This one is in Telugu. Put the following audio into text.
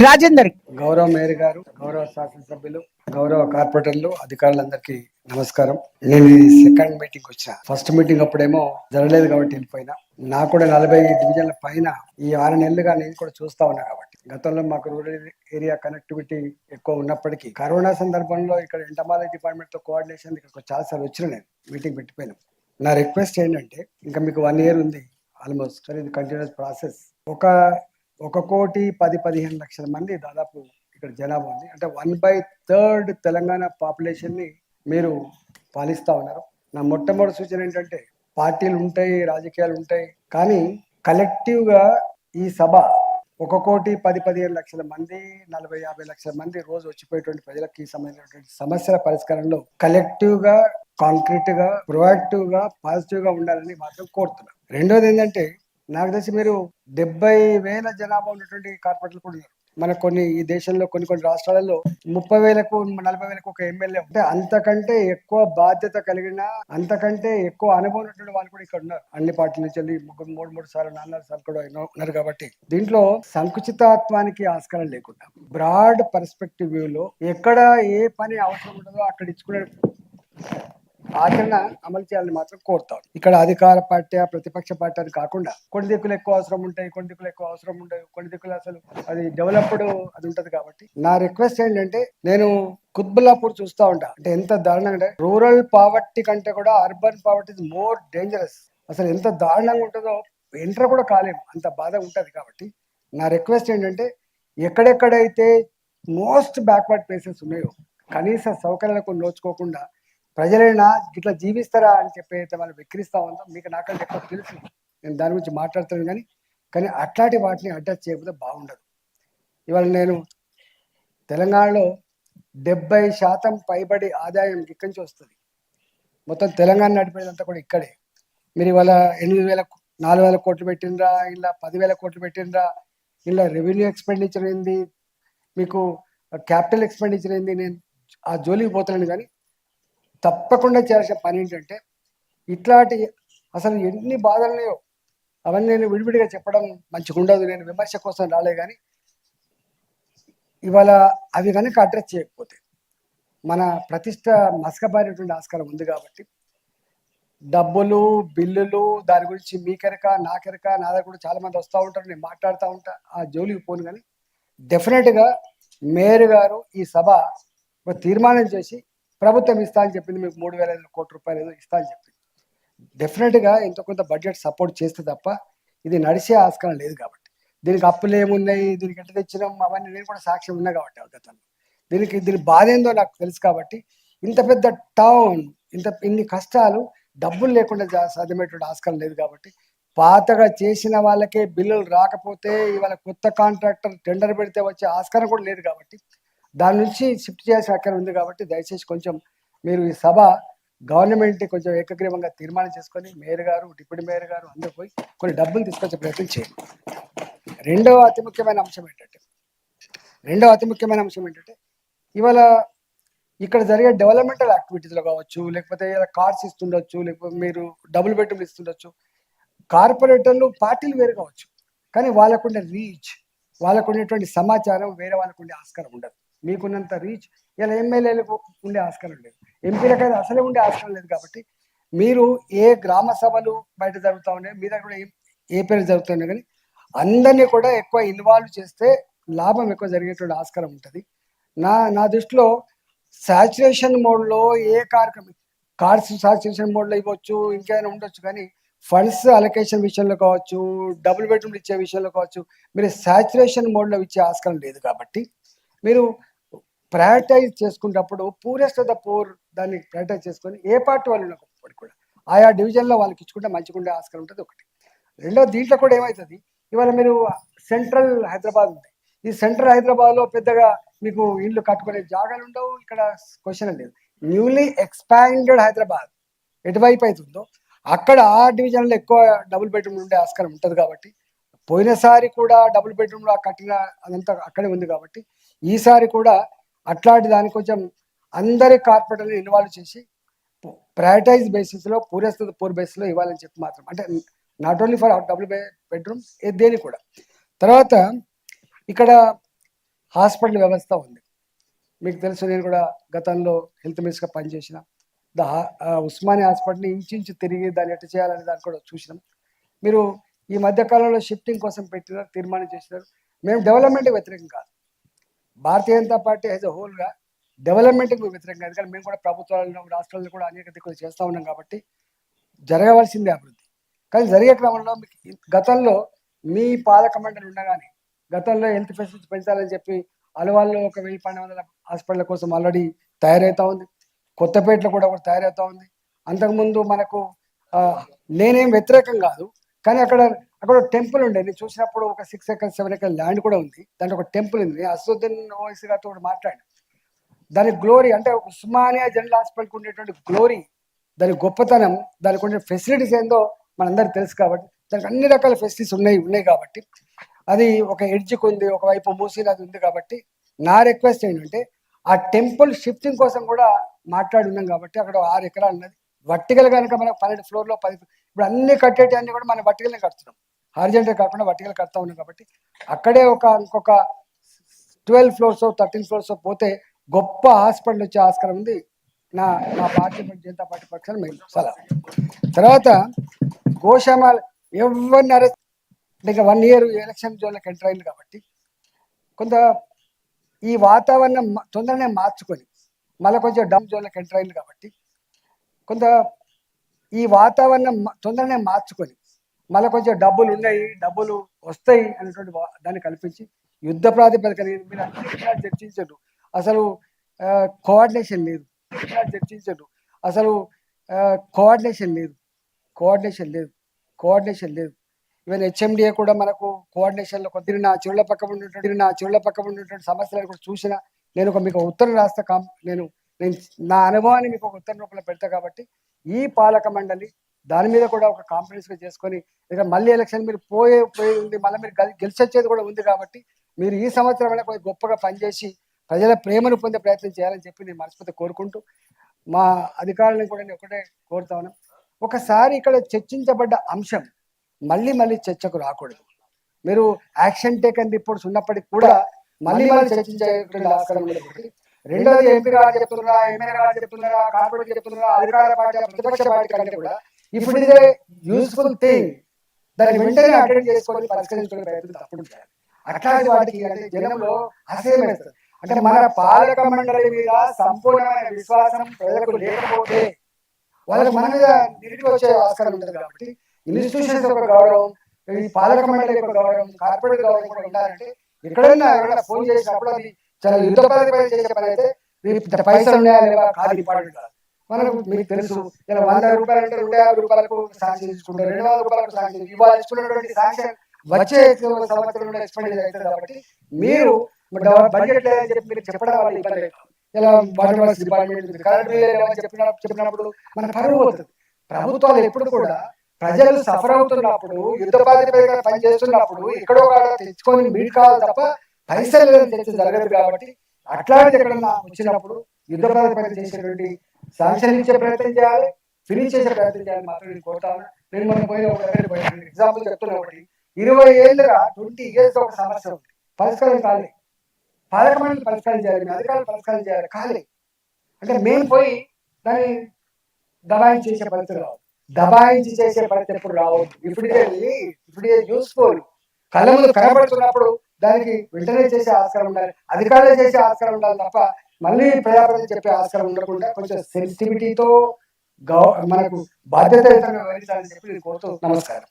రాజేందర్. గౌరవ మేయర్ గారు, గౌరవ శాసనసభ్యులు, గౌరవ కార్పొరేటర్లు, అధికారులందరికీ నమస్కారం. నేను ఈ సెకండ్ మీటింగ్ వచ్చిన. ఫస్ట్ మీటింగ్ అప్పుడేమో జరగలేదు కాబట్టి వెళ్ళిపోయినా. నాకు కూడా 40 డివిజన్ల పైన ఈ 6 నెలలుగా నేను కూడా చూస్తా ఉన్నా కాబట్టి గతంలో మాకు రూరల్ ఏరియా కనెక్టివిటీ ఎక్కువ ఉన్నప్పటికీ కరోనా సందర్భంలో ఇక్కడ ఎంటమాలజీ డిపార్ట్మెంట్ తో కోఆర్డినేషన్ ఇక్కడ చాలాసార్లు వచ్చిన నేను మీటింగ్ పెట్టిపోయినా. నా రిక్వెస్ట్ ఏంటంటే ఇంకా మీకు 1 year ఉంది ఆల్మోస్ట్, ఇది కంటిన్యూస్ ప్రాసెస్. ఒక 1,10-15 లక్షల మంది దాదాపు ఇక్కడ జనాభా ఉంది. అంటే 1/3 తెలంగాణ పాపులేషన్ ని మీరు పాలిస్తా ఉన్నారు. నా మొట్టమొదటి సూచన ఏంటంటే, పార్టీలు ఉంటాయి, రాజకీయాలు ఉంటాయి, కానీ కలెక్టివ్ గా ఈ సభ 1,10-15 లక్షల మంది, 40-50 లక్షల మంది రోజు వచ్చిపోయేటువంటి ప్రజలకు ఈ సంబంధించినటువంటి సమస్యల పరిష్కారంలో కలెక్టివ్ గా, కాంక్రీట్ గా, ప్రొయాక్టివ్ గా, పాజిటివ్ గా ఉండాలని మాత్రం కోరుతున్నాను. రెండోది ఏంటంటే, నాకు తెలిసి మీరు 70,000 జనాభా ఉన్నటువంటి కార్పొరేటర్లు కూడా ఉన్నారు. మన ఈ దేశంలో కొన్ని రాష్ట్రాలలో 30,000కు 40,000కు ఒక ఎమ్మెల్యే. అంటే అంతకంటే ఎక్కువ బాధ్యత కలిగిన, అంతకంటే ఎక్కువ అనుభవం ఉన్నటువంటి వాళ్ళు కూడా ఇక్కడ ఉన్నారు. అన్ని పార్టీల నుంచి వెళ్ళి 3 సార్లు 4 సార్లు కూడా ఉన్నారు. కాబట్టి దీంట్లో సంకుచితత్వానికి ఆస్కారం లేకుండా బ్రాడ్ పర్స్పెక్టివ్ వ్యూలో ఎక్కడ ఏ పని అవసరం ఉంటుందో అక్కడ ఇచ్చుకునే ఆచరణ అమలు చేయాలని మాత్రం కోరుతాం. ఇక్కడ అధికార పార్టీ, ప్రతిపక్ష పార్టీ అని కాకుండా కొన్ని దిక్కులు ఎక్కువ అవసరం ఉంటాయి, కొన్ని దిక్కులు ఎక్కువ అవసరం ఉండవు, కొన్ని దిక్కులు అసలు అది డెవలప్డ్ అది ఉంటది. కాబట్టి నా రిక్వెస్ట్ ఏంటంటే, నేను కుత్బుల్లాపూర్ చూస్తా ఉంటా. అంటే ఎంత దారుణంగా అంటే, రూరల్ పావర్టీ కంటే కూడా urban poverty is more dangerous. అసలు ఎంత దారుణంగా ఉంటుందో ఎంటర్ కూడా కాలేము, అంత బాధ ఉంటది. కాబట్టి నా రిక్వెస్ట్ ఏంటంటే, ఎక్కడెక్కడైతే మోస్ట్ బ్యాక్వర్డ్ ప్లేసెస్ ఉన్నాయో కనీస సౌకర్యాలకు నోచుకోకుండా ప్రజలైనా ఇట్లా జీవిస్తారా అని చెప్పి వాళ్ళు వెక్కిరిస్తా ఉందో మీకు నాకంటే ఎక్కువ తెలుసు. నేను దాని గురించి మాట్లాడుతాను, కానీ అట్లాంటి వాటిని అడ్రస్ చేయకపోతే బాగుండదు. ఇవాళ నేను తెలంగాణలో 70% పైబడి ఆదాయం ఇక్కడి నుంచి వస్తుంది. మొత్తం తెలంగాణ నడిపేదంతా కూడా ఇక్కడే. మీరు ఇవాళ 4,000 కోట్లు పెట్టినరా, ఇలా 10,000 కోట్లు పెట్టినరా, ఇలా రెవెన్యూ ఎక్స్పెండిచర్ అయింది, మీకు క్యాపిటల్ ఎక్స్పెండిచర్ అయింది, నేను ఆ జోలికి పోతున్నాను. కానీ తప్పకుండా చేయాల్సిన పని ఏంటంటే, ఇట్లాంటి అసలు ఎన్ని బాధలున్నాయో అవన్నీ నేను విడివిడిగా చెప్పడం మంచిగా ఉండదు. నేను విమర్శ కోసం రాలే, కానీ ఇవాళ అవి కనుక అడ్రస్ చేయకపోతే మన ప్రతిష్ట మసకబారేటువంటి ఆస్కారం ఉంది. కాబట్టి డబ్బులు, బిల్లులు, దాని గురించి మీకెరక, నాకెరక, నా దగ్గర కూడా చాలా మంది వస్తూ ఉంటారు, నేను మాట్లాడుతూ ఉంటా, ఆ జోలికి పోను. కానీ డెఫినెట్గా మేయర్ గారు ఈ సభ ఒక తీర్మానం చేసి ప్రభుత్వం ఇస్తా అని చెప్పింది, మీకు 3,500 కోట్ల రూపాయలు ఇస్తా అని చెప్పింది. డెఫినెట్గా ఎంతో కొంత బడ్జెట్ సపోర్ట్ చేస్తే తప్ప ఇది నడిచే ఆస్కారం లేదు. కాబట్టి దీనికి అప్పులు ఏమున్నాయి, దీనికి ఎట్లా తెచ్చినాం, అవన్నీ నేను కూడా సాక్ష్యం ఉన్నా కాబట్టి గతంలో దీని బాధ ఏందో నాకు తెలుసు. కాబట్టి ఇంత పెద్ద టౌన్, ఇన్ని కష్టాలు డబ్బులు లేకుండా సాధ్యమయ్యేటువంటి ఆస్కారం లేదు. కాబట్టి పాతగా చేసిన వాళ్ళకే బిల్లులు రాకపోతే ఇవాళ కొత్త కాంట్రాక్టర్ టెండర్ పెడితే వచ్చే ఆస్కారం కూడా లేదు. కాబట్టి దాని నుంచి షిఫ్ట్ చేయాల్సిన అక్కడ ఉంది. కాబట్టి దయచేసి కొంచెం మీరు ఈ సభ గవర్నమెంట్ కొంచెం ఏకగ్రీవంగా తీర్మానం చేసుకొని మేయర్ గారు, డిప్యూటీ మేయర్ గారు అందరూ పోయి కొన్ని డబ్బులు తీసుకొచ్చే ప్రయత్నం చేయండి. రెండవ అతి ముఖ్యమైన అంశం ఏంటంటే, ఇవాళ ఇక్కడ జరిగే డెవలప్మెంటల్ యాక్టివిటీస్లో కావచ్చు, లేకపోతే కార్డ్స్ ఇస్తుండొచ్చు, లేకపోతే మీరు డబుల్ బెడ్రూమ్లు ఇస్తుండొచ్చు. కార్పొరేటర్లు, పార్టీలు వేరు కావచ్చు, కానీ వాళ్ళకుండే రీచ్, వాళ్ళకుండేటువంటి సమాచారం వేరే వాళ్ళకుండే ఆస్కారం ఉండదు. మీకున్నంత రీచ్ ఇలా ఎమ్మెల్యేలకు ఉండే ఆస్కారం లేదు, ఎంపీలకైతే అసలే ఉండే ఆస్కారం లేదు. కాబట్టి మీరు ఏ గ్రామ సభలు బయట జరుగుతూ ఉన్నాయి, మీ దగ్గర కూడా ఏ పేరు జరుగుతున్నాయి, కానీ అందరినీ కూడా ఎక్కువ ఇన్వాల్వ్ చేస్తే లాభం ఎక్కువ జరిగేటువంటి ఆస్కారం ఉంటుంది. నా దృష్టిలో సాచురేషన్ మోడ్లో ఏ కార్యక్రమం, కార్డ్స్ సాచురేషన్ మోడ్లో ఇవ్వచ్చు, ఇంకేమైనా ఉండొచ్చు, కానీ ఫండ్స్ అలొకేషన్ విషయంలో కావచ్చు, డబుల్ బెడ్రూమ్లు ఇచ్చే విషయంలో కావచ్చు, మీరు సాచురేషన్ మోడ్లో ఇచ్చే ఆస్కారం లేదు. కాబట్టి మీరు ప్రయారిటైజ్ చేసుకున్నప్పుడు పూరెస్ట్ ఆఫ్ ద పూర్ దాన్ని ప్రయారిటైజ్ చేసుకొని ఏ పార్టీ వాళ్ళు ఉన్నప్పటికీ కూడా ఆయా డివిజన్లో వాళ్ళకి ఇచ్చుకుంటే మంచిగా ఉండే ఆస్కారం ఉంటుంది. ఒకటి. రెండో, దీంట్లో కూడా ఏమవుతుంది, ఇవాళ మీరు సెంట్రల్ హైదరాబాద్ ఉంది, ఈ సెంట్రల్ హైదరాబాద్లో పెద్దగా మీకు ఇల్లు కట్టుకునే జాగాలు ఉండవు. ఇక్కడ క్వశ్చన్ లేదు. న్యూలీ ఎక్స్పాండెడ్ హైదరాబాద్ ఎటువైపు అవుతుందో అక్కడ ఆ డివిజన్లో ఎక్కువ డబుల్ బెడ్రూమ్లు ఉండే ఆస్కారం ఉంటుంది. కాబట్టి పోయినసారి కూడా డబుల్ బెడ్రూమ్లో కట్టిన అదంతా అక్కడే ఉంది. కాబట్టి ఈసారి కూడా అట్లాంటి దాన్ని కొంచెం అందరి కార్పొరేటర్ని ఇన్వాల్వ్ చేసి ప్రయారిటైజ్ బేసిస్లో, పూర్ బేసిస్లో ఇవ్వాలని చెప్పి మాత్రం, అంటే not only for double bedroom, దేని కూడా. తర్వాత ఇక్కడ హాస్పిటల్ వ్యవస్థ ఉంది. మీకు తెలుసు, నేను కూడా గతంలో హెల్త్ మినిస్టర్గా పనిచేసిన. ఉస్మానియా హాస్పిటల్ని ఇంచుమించు తిరిగి దాన్ని ఎట్టు చేయాలని దాన్ని కూడా చూసినాం. మీరు ఈ మధ్య కాలంలో షిఫ్టింగ్ కోసం పెట్టినారు, తీర్మానం చేసినారు. మేము డెవలప్మెంట్కి వ్యతిరేకం కాదు, Bharatiya Janata party as a హోల్గా డెవలప్మెంట్కి వ్యతిరేకం కాదు. కానీ మేము కూడా ప్రభుత్వాలను, రాష్ట్రాలను కూడా అనేక దిక్కులు చేస్తూ ఉన్నాం కాబట్టి జరగవలసిందే అభివృద్ధి. కానీ జరిగే క్రమంలో గతంలో మీ పాలక మండలి ఉండగానే గతంలో హెల్త్ ఫెసిలిటీస్ పెంచాలని చెప్పి అలవాళ్ళు ఒక 1000-1200 హాస్పిటల్ కోసం ఆల్రెడీ తయారవుతూ ఉంది. కొత్తపేటలో కూడా ఒకటి తయారవుతూ ఉంది. అంతకుముందు మనకు నేనేం వ్యతిరేకం కాదు, కానీ అక్కడ టెంపుల్ ఉండే, నేను చూసినప్పుడు ఒక 6 acres 7 acres ల్యాండ్ కూడా ఉంది, దాంట్లో ఒక టెంపుల్ ఉంది. అసదుద్దీన్ ఓవైసీ గారితో కూడా మాట్లాడి దాని గ్లోరీ, అంటే ఉస్మానియా జనరల్ హాస్పిటల్కి ఉండేటువంటి గ్లోరీ, దాని గొప్పతనం, దానికి ఉండే ఫెసిలిటీస్ ఏందో మనందరికి తెలుసు. కాబట్టి దానికి అన్ని రకాల ఫెసిలిటీస్ ఉన్నాయి కాబట్టి అది ఒక ఎడ్జ్కి ఉంది, ఒకవైపు మూసీ నది ఉంది. కాబట్టి నా రిక్వెస్ట్ ఏంటంటే ఆ టెంపుల్ షిఫ్టింగ్ కోసం కూడా మాట్లాడి ఉన్నాం. కాబట్టి అక్కడ 6 ఎకరాలు ఉన్నది. వర్టికల్ కనుక మనం 12 ఫ్లోర్లో 10 ఇప్పుడు అన్ని కట్టేటి అన్ని కూడా మనం వర్టికల్నే కడుతున్నాం, హారిజాంటల్ కాకుండా వర్టికల్ కడతా ఉన్నాం. కాబట్టి అక్కడే ఇంకొక 12 floors 13 floors పోతే గొప్ప హాస్పిటల్ వచ్చే ఆస్కారం ఉంది. నా భారతీయ జనతా పార్టీ పక్షాన్ని మేము సలహా. తర్వాత గోశామాల్ ఎవరిని అరెస్ట్, ఇంకా 1 year ఎలక్షన్ జోన్లకు ఎంటర్ అయింది. కాబట్టి కొంత ఈ వాతావరణం తొందరనే మార్చుకొని మళ్ళీ కొంచెం డమ్ జోన్లకు ఎంటర్ అయింది. కాబట్టి కొంత ఈ వాతావరణం తొందరనే మార్చుకొని మళ్ళీ కొంచెం డబ్బులు ఉన్నాయి, డబ్బులు వస్తాయి అనేటువంటి దాన్ని కల్పించి యుద్ధ ప్రాతిపదికన మీరు అన్ని చర్చించరు. అసలు కోఆర్డినేషన్ లేదు, చర్చించరు. అసలు కోఆర్డినేషన్ లేదు. ఈవెన్ హెచ్ఎండిఏ కూడా మనకు కోఆర్డినేషన్లో కొద్దిగా నా చెవుల పక్క ఉన్నటువంటి సమస్యలను కూడా చూసిన నేను మీకు ఉత్తరం రాస్తా. నేను నా అనుభవాన్ని మీకు ఒక ఉత్తరం రూపంలో పెడతా. కాబట్టి ఈ పాలక మండలి దాని మీద కూడా ఒక కాంప్రమైజ్గా చేసుకొని, ఇక మళ్ళీ ఎలక్షన్ మీరు పోయి ఉంది, మళ్ళీ మీరు గెలిచొచ్చేది కూడా ఉంది. కాబట్టి మీరు ఈ సంవత్సరం వల్ల కొంచెం గొప్పగా పనిచేసి ప్రజల ప్రేమను పొందే ప్రయత్నం చేయాలని చెప్పి నేను మనస్ఫూర్తిగా కోరుకుంటూ, మా అధికారులను కూడా నేను ఒకటే కోరుతా ఉన్నాను, ఒకసారి ఇక్కడ చర్చించబడ్డ అంశం మళ్ళీ చర్చకు రాకూడదు. మీరు యాక్షన్ టేకన్ రిపోర్ట్స్ ఉన్నప్పటికీ కూడా మళ్ళీ చర్చించేటువంటి ఆస్కారం ఉండదు. రెండోది ఎంపీ గారు చెప్తున్నారా, ఎమ్మెల్యే గారు చెప్తున్నారా, కార్పొరేట్ చెప్తున్నారా, అధికార పార్టీ ప్రతిపక్ష పార్టీ కంటే కూడా ఇప్పుడు ఇదే యూస్ఫుల్ థింగ్, దాన్ని వెంటనే అటెండ్ చేసుకొని పరిష్కరించుకునే ప్రయత్నం తప్పుడు చేయాలి. అట్లాంటి వాటికి అంటే జనంలో అసహ్యం వేస్తారు. అంటే మన పాలక మండలి మీద సంపూర్ణమైన విశ్వాసం ప్రజలకు లేకపోతే వాళ్ళకి మన మీద నిరుటి వచ్చే ఆస్కారం ఉంటుంది. కాబట్టి ఇన్స్టిట్యూషన్స్ యొక్క గౌరవం, ఈ పాలక మండలి యొక్క గౌరవం, కార్పొరేట్ గౌరవం కూడా ఉండాలంటే ఎక్కడైనా ఫోన్ చేసినప్పుడు అది చాలా యుద్ధ ప్రాతిపదికన చేసే పని అయితే పైసలు ఉన్నాయా లేవా కాదు ఇంపార్టెంట్ కాదు. మనకు మీకు తెలుసు, ఇలా 100 రూపాయలు అంటే 150 రూపాయలకు శాంక్షన్ తీసుకుంటారు, 200 రూపాయలకు శాంక్షన్, ఇవాళ ఇచ్చుకున్నటువంటి శాంక్షన్ వచ్చే సంవత్సరంలో ఎక్స్పెండిచర్ అవుతుంది. కాబట్టి మీరు బడ్జెట్ లేదని చెప్పి మీరు చెప్పడం వల్ల ఇబ్బంది అవుతుంది. ఇలా water works department current bill లేవని చెప్పినప్పుడు మన పరువు పోతుంది. ప్రభుత్వాలు ఎప్పుడు కూడా ప్రజలు సఫర్ అవుతున్నప్పుడు, యుద్ధ ప్రాతిపదికన పని చేస్తున్నప్పుడు ఎక్కడో తెచ్చుకొని మీట్ కావాలి తప్ప పైసలు జరగదు. కాబట్టి అట్లాంటి ఎక్కడన్నా వచ్చినప్పుడు యుద్ధ ప్రాతిపదికన చేసేటువంటి శాంక్షన్ ఇచ్చే ప్రయత్నం చేయాలి, ఫినిష్ చేసే ప్రయత్నం చేయాలి మాత్రం నేను కోరుతాను. నేను మనం పోయిన ఎగ్జాంపుల్ చెప్తున్నా, ఒకటి 20 ఏళ్ళుగా 20 years ఒక సమస్య ఉంది, పరిష్కారం కాలే. పాలక మండలి పరిష్కారం చేయాలి, మీ అధికారులు పరిష్కారం చేయాలి, కాలే. అంటే మేము పోయి దాన్ని దబాయించి చేసే పరిస్థితి రావద్దు, దబాయించి చేసే పరిస్థితి ఎప్పుడు రావద్దు. ఇప్పుడే యూస్ఫుల్ కళ్ళ ముందు కనబడుతున్నప్పుడు దానికి వెంటనే చేసే ఆస్కారం ఉండాలి, అధికారులు చేసే ఆస్కారం ఉండాలి తప్ప మళ్ళీ ప్రజాప్రతినిధి చెప్పే ఆస్కారం ఉండకుండా కొంచెం సెన్సిటివిటీతో మనకు బాధ్యత వ్యవహరించాలని చెప్పి నేను కోరుతూ నమస్కారం.